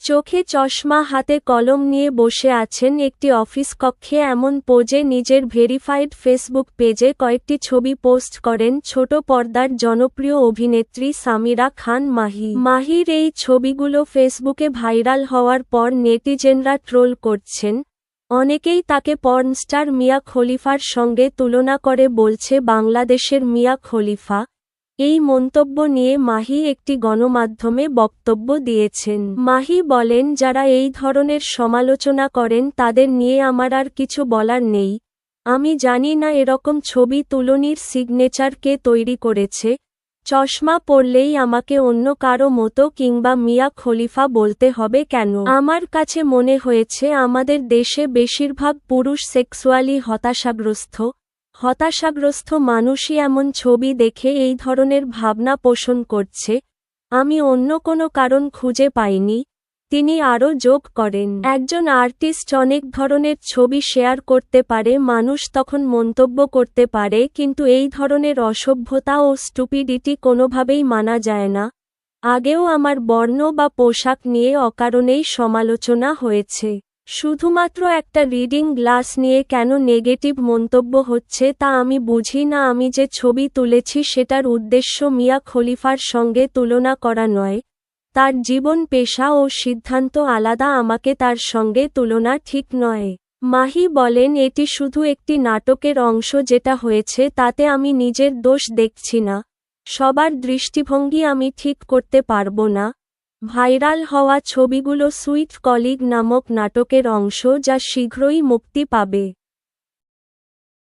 চোখে চশমা, হাতে কলম নিয়ে বসে আছেন একটি অফিস কক্ষে। এমন পোজে নিজের ভেরিফাইড ফেসবুক পেজে কয়েকটি ছবি পোস্ট করেন ছোট পর্দার জনপ্রিয় অভিনেত্রী সামিরা খান মাহি। মাহির এই ছবিগুলো ফেসবুকে ভাইরাল হওয়ার পর নেটিজেনরা ট্রোল করছেন। অনেকেই তাকে পর্নস্টার মিয়া খলিফার সঙ্গে তুলনা করে বলছে বাংলাদেশের মিয়া খলিফা। এই মন্তব্য নিয়ে মাহি একটি গণমাধ্যমে বক্তব্য দিয়েছেন। মাহি বলেন, যারা এই ধরনের সমালোচনা করেন তাদের নিয়ে আমার আর কিছু বলার নেই। আমি জানি না এরকম ছবি তুলনির সিগনেচার কে তৈরি করেছে। চশমা পরলেই আমাকে অন্য কারো মতো কিংবা মিয়া খলিফা বলতে হবে কেন? আমার কাছে মনে হয়েছে আমাদের দেশে বেশিরভাগ পুরুষ সেক্সুয়ালি হতাশাগ্রস্ত মানুষই এমন ছবি দেখে এই ধরনের ভাবনা পোষণ করছে। আমি অন্য কোনো কারণ খুঁজে পাইনি। তিনি আরও যোগ করেন, একজন আর্টিস্ট অনেক ধরনের ছবি শেয়ার করতে পারে, মানুষ তখন মন্তব্য করতে পারে, কিন্তু এই ধরনের অসভ্যতা ও স্টুপিডিটি কোনোভাবেই মানা যায় না। আগেও আমার বর্ণ বা পোশাক নিয়ে অকারণেই সমালোচনা হয়েছে। শুধুমাত্র একটা রিডিং গ্লাস নিয়ে কেন নেগেটিভ মন্তব্য হচ্ছে তা আমি বুঝি না। আমি যে ছবি তুলেছি সেটার উদ্দেশ্য মিয়া খলিফার সঙ্গে তুলনা করা নয়। তার জীবন, পেশা ও সিদ্ধান্ত আলাদা, আমাকে তার সঙ্গে তুলনা ঠিক নয়। মাহি বলেন, এটি শুধু একটি নাটকের অংশ। যেটা হয়েছে তাতে আমি নিজের দোষ দেখছি না। সবার দৃষ্টিভঙ্গি আমি ঠিক করতে পারবো না। ভাইরাল হওয়া ছবিগুলো সুইট কলিগ নামক নাটকের অংশ, যা শীঘ্রই মুক্তি পাবে।